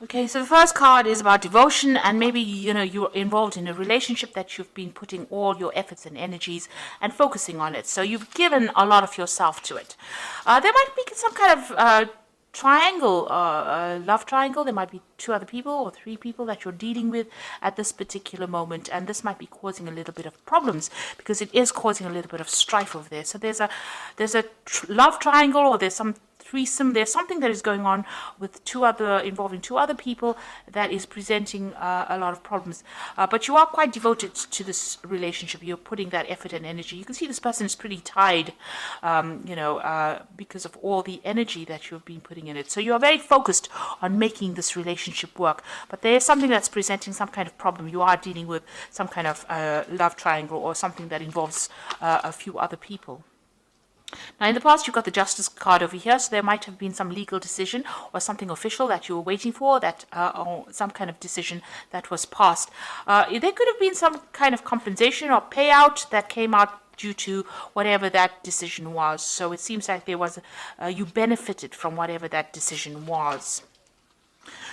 Okay, so the first card is about devotion, and maybe you're involved in a relationship that you've been putting all your efforts and energies and focusing on it. So you've given a lot of yourself to it. There might be some kind of triangle, love triangle. There might be two other people or three people that you're dealing with at this particular moment, and this might be causing a little bit of problems because it is causing a little bit of strife over there. So there's a love triangle, or there's some threesome. There's something that is going on with involving two other people that is presenting a lot of problems. But you are quite devoted to this relationship. You're putting that effort and energy. You can see this person is pretty tied, because of all the energy that you've been putting in it. So you are very focused on making this relationship work. But there is something that's presenting some kind of problem. You are dealing with some kind of love triangle or something that involves a few other people. Now, in the past, you've got the Justice card over here, so there might have been some legal decision or something official that you were waiting for, or some kind of decision that was passed. There could have been some kind of compensation or payout that came out due to whatever that decision was. So it seems like you benefited from whatever that decision was.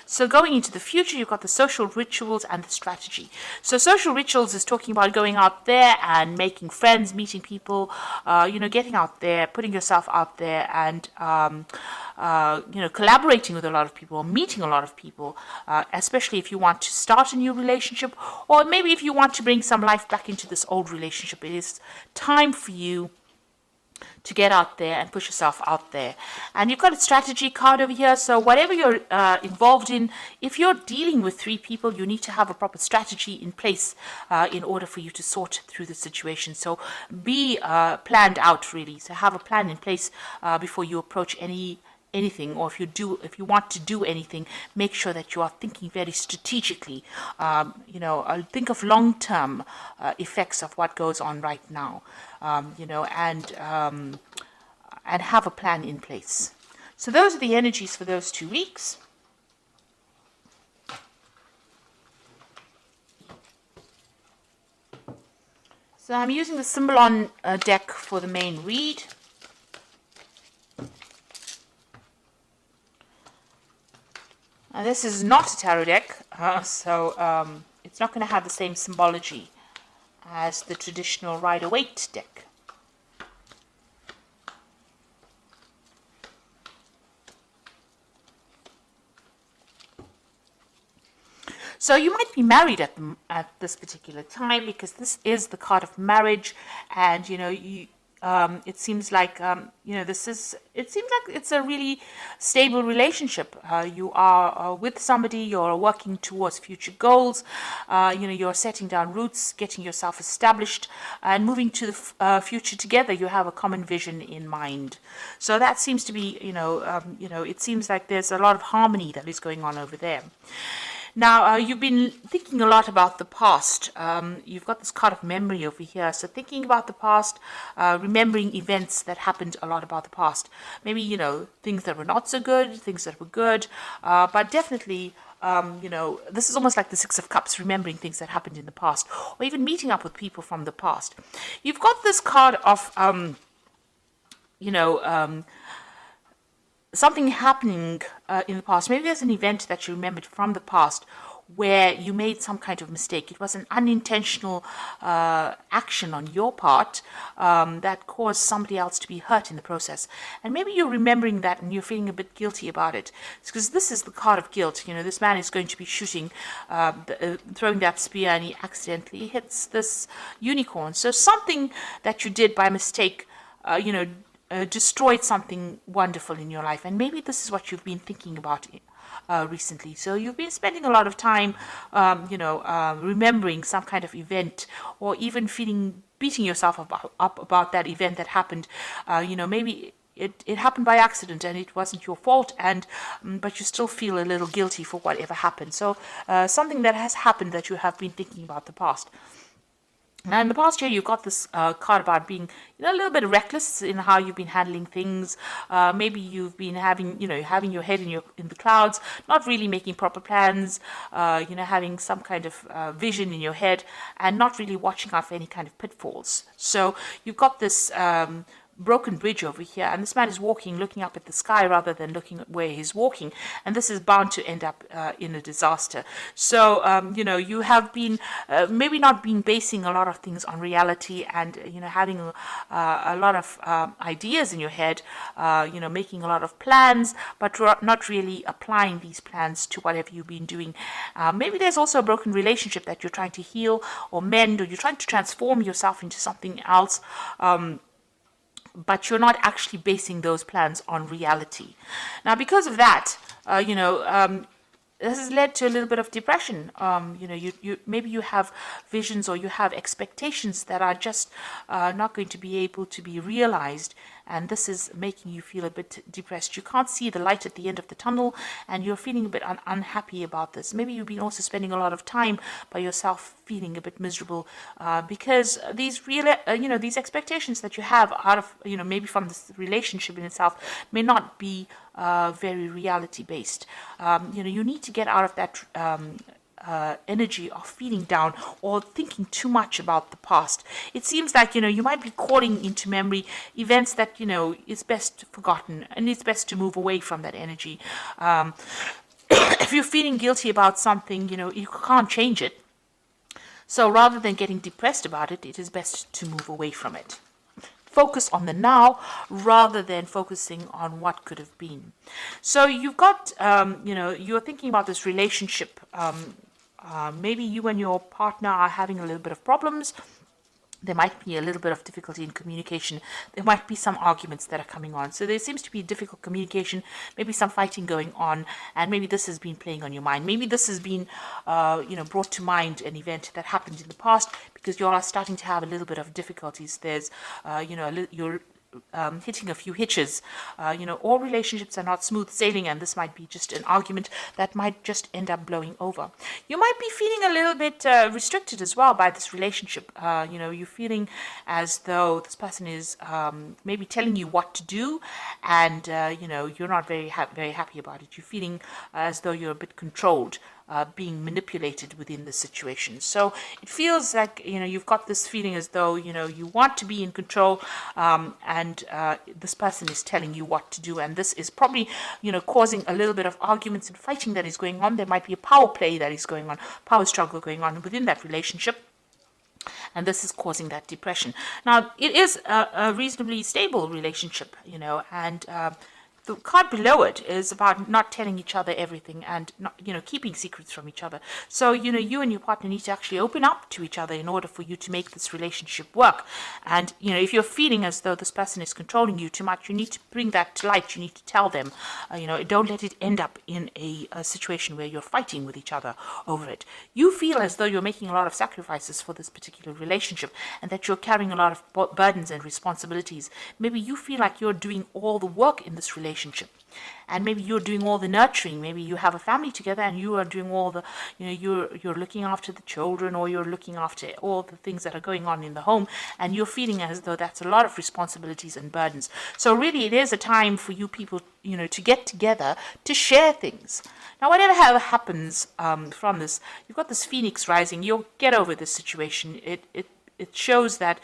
So going into the future, you've got the social rituals and the strategy. So social rituals is talking about going out there and making friends, meeting people, getting out there, putting yourself out there, and collaborating with a lot of people, or meeting a lot of people, especially if you want to start a new relationship, or maybe if you want to bring some life back into this old relationship. It is time for you to get out there and push yourself out there. And you've got a strategy card over here. So whatever you're involved in, if you're dealing with three people, you need to have a proper strategy in place in order for you to sort through the situation. So be planned out, really. So have a plan in place before you approach anything, or if you want to do anything, make sure that you are thinking very strategically. Think of long-term effects of what goes on right now, and have a plan in place. So those are the energies for those 2 weeks. So I'm using the Symbolon deck for the main read. And this is not a tarot deck, so it's not going to have the same symbology as the traditional Rider-Waite deck. So you might be married at this particular time, because this is the card of marriage, and it seems like it seems like it's a really stable relationship. You are with somebody, you're working towards future goals, you're setting down roots, getting yourself established, and moving to the future together. You have a common vision in mind. So that seems to be, it seems like there's a lot of harmony that is going on over there. Now, you've been thinking a lot about the past. You've got this card of memory over here. So thinking about the past, remembering events that happened a lot about the past. Maybe, things that were not so good, things that were good. But definitely, this is almost like the Six of Cups, remembering things that happened in the past. Or even meeting up with people from the past. You've got this card of, something happening in the past. Maybe there's an event that you remembered from the past where you made some kind of mistake. It was an unintentional action on your part that caused somebody else to be hurt in the process. And maybe you're remembering that and you're feeling a bit guilty about it. It's because this is the card of guilt. This man is going to be shooting, throwing that spear, and he accidentally hits this unicorn. So something that you did by mistake, destroyed something wonderful in your life. And maybe this is what you've been thinking about recently. So you've been spending a lot of time, remembering some kind of event, or even beating yourself up about that event that happened. Maybe it happened by accident and it wasn't your fault, but you still feel a little guilty for whatever happened. So something that has happened that you have been thinking about the past. Now, in the past year, you've got this card about being, a little bit reckless in how you've been handling things. Maybe you've been having your head in the clouds, not really making proper plans. Having some kind of vision in your head, and not really watching out for any kind of pitfalls. So you've got this broken bridge over here, and this man is walking, looking up at the sky rather than looking at where he's walking, and this is bound to end up in a disaster. So you have been maybe not been basing a lot of things on reality, and having a lot of ideas in your head, making a lot of plans, but not really applying these plans to whatever you've been doing. Maybe there's also a broken relationship that you're trying to heal or mend, or you're trying to transform yourself into something else, but you're not actually basing those plans on reality. Now, because of that, this has led to a little bit of depression. You maybe you have visions or you have expectations that are just not going to be able to be realized, and this is making you feel a bit depressed. You can't see the light at the end of the tunnel, and you're feeling a bit unhappy about this. Maybe you've been also spending a lot of time by yourself, feeling a bit miserable because these these expectations that you have out of maybe from this relationship in itself may not be very reality based. You need to get out of that energy of feeling down or thinking too much about the past. It seems like you might be calling into memory events that is best forgotten, and it's best to move away from that energy. If you're feeling guilty about something, you can't change it. So rather than getting depressed about it, it is best to move away from it. Focus on the now rather than focusing on what could have been. So you've got, you're thinking about this relationship. Maybe you and your partner are having a little bit of problems. There might be a little bit of difficulty in communication. There might be some arguments that are coming on. So there seems to be difficult communication, maybe some fighting going on, and maybe this has been playing on your mind. Maybe this has been, brought to mind an event that happened in the past, because you all are starting to have a little bit of difficulties. There's, you're hitting a few hitches. All relationships are not smooth sailing, and this might be just an argument that might just end up blowing over. You might be feeling a little bit restricted as well by this relationship. You're feeling as though this person is maybe telling you what to do, and you're not very happy about it. You're feeling as though you're a bit controlled. Being manipulated within the situation. So it feels like, you've got this feeling as though, you want to be in control, and this person is telling you what to do. And this is probably, causing a little bit of arguments and fighting that is going on. There might be a power play that is going on, power struggle going on within that relationship. And this is causing that depression. Now, it is a reasonably stable relationship, and the card below it is about not telling each other everything and not, keeping secrets from each other. So, you and your partner need to actually open up to each other in order for you to make this relationship work. And, if you're feeling as though this person is controlling you too much, you need to bring that to light. You need to tell them, don't let it end up in a situation where you're fighting with each other over it. You feel as though you're making a lot of sacrifices for this particular relationship, and that you're carrying a lot of burdens and responsibilities. Maybe you feel like you're doing all the work in this relationship, and maybe you're doing all the nurturing. Maybe you have a family together and you are doing all the, you're looking after the children, or you're looking after all the things that are going on in the home, and you're feeling as though that's a lot of responsibilities and burdens. So really it is a time for you people, to get together to share things. Now, whatever happens from this, you've got this phoenix rising. You'll get over this situation. It shows that,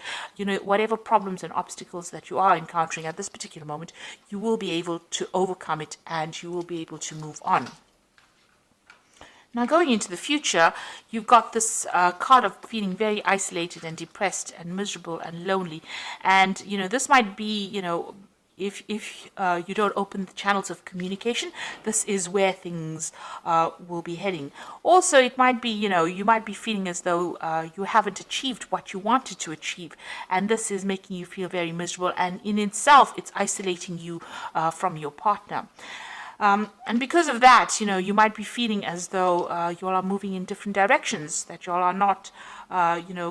whatever problems and obstacles that you are encountering at this particular moment, you will be able to overcome it, and you will be able to move on. Now, going into the future, you've got this card of feeling very isolated and depressed and miserable and lonely. And, this might be, if you don't open the channels of communication, this is where things will be heading. Also, it might be, you might be feeling as though you haven't achieved what you wanted to achieve, and this is making you feel very miserable, and in itself, it's isolating you from your partner. And because of that, you might be feeling as though you all are moving in different directions, that you all are not,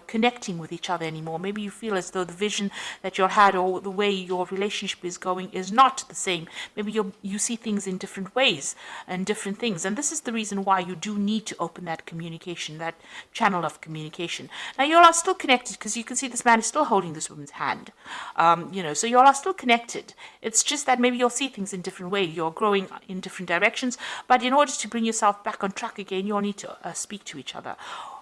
connecting with each other anymore. Maybe you feel as though the vision that you all had, or the way your relationship is going, is not the same. Maybe you see things in different ways and different things. And this is the reason why you do need to open that communication, that channel of communication. Now, you all are still connected, because you can see this man is still holding this woman's hand. So you all are still connected. It's just that maybe you'll see things in different ways. You're growing in different directions, but in order to bring yourself back on track again, you all need to speak to each other.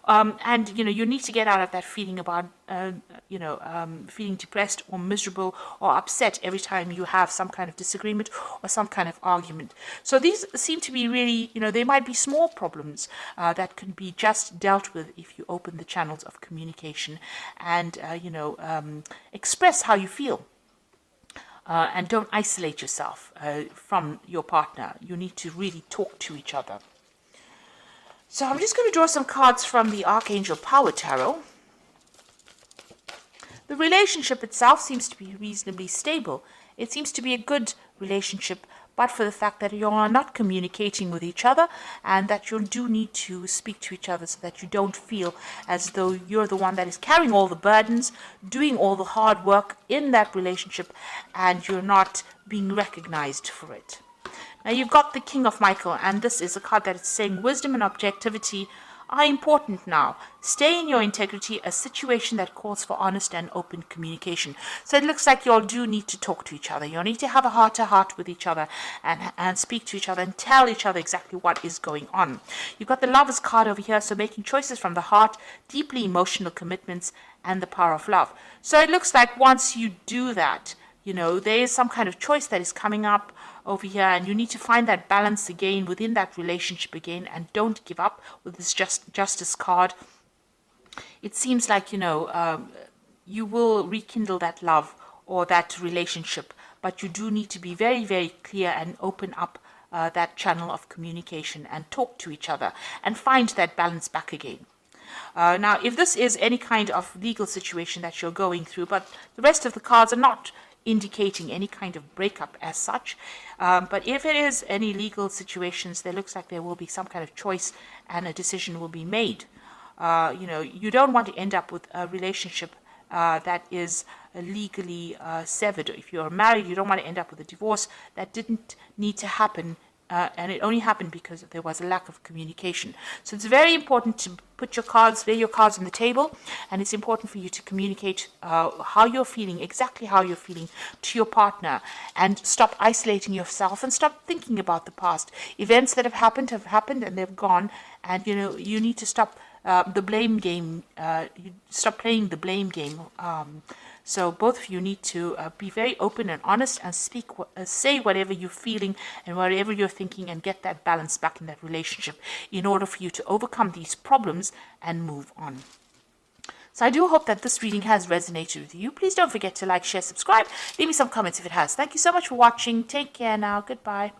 And you need to get out of that feeling about feeling depressed or miserable or upset every time you have some kind of disagreement or some kind of argument. So these seem to be really, they might be small problems that can be just dealt with if you open the channels of communication and express how you feel. And don't isolate yourself from your partner. You need to really talk to each other. So I'm just going to draw some cards from the Archangel Power Tarot. The relationship itself seems to be reasonably stable. It seems to be a good relationship, but for the fact that you are not communicating with each other and that you do need to speak to each other so that you don't feel as though you're the one that is carrying all the burdens, doing all the hard work in that relationship, and you're not being recognized for it. Now you've got the King of Michael, and this is a card that is saying wisdom and objectivity are important now. Stay in your integrity, a situation that calls for honest and open communication. So it looks like you all do need to talk to each other. You need to have a heart-to-heart with each other and speak to each other and tell each other exactly what is going on. You've got the Lovers card over here, so making choices from the heart, deeply emotional commitments, and the power of love. So it looks like once you do that, there is some kind of choice that is coming up over here, and you need to find that balance again within that relationship again, and don't give up with this justice card. It seems like you will rekindle that love or that relationship, but you do need to be very, very clear and open up that channel of communication and talk to each other and find that balance back again. Now, if this is any kind of legal situation that you're going through, but the rest of the cards are not indicating any kind of breakup as such, but if it is any legal situations, there looks like there will be some kind of choice and a decision will be made. You don't want to end up with a relationship that is legally severed. If you're married, you don't want to end up with a divorce that didn't need to happen, and it only happened because there was a lack of communication. So it's very important to lay your cards on the table, and it's important for you to communicate how you're feeling, exactly how you're feeling to your partner, and stop isolating yourself and stop thinking about the past. Events that have happened and they've gone, and you need to stop the blame game. You stop playing the blame game. So both of you need to be very open and honest and say whatever you're feeling and whatever you're thinking, and get that balance back in that relationship in order for you to overcome these problems and move on. So I do hope that this reading has resonated with you. Please don't forget to like, share, subscribe. Leave me some comments if it has. Thank you so much for watching. Take care now. Goodbye.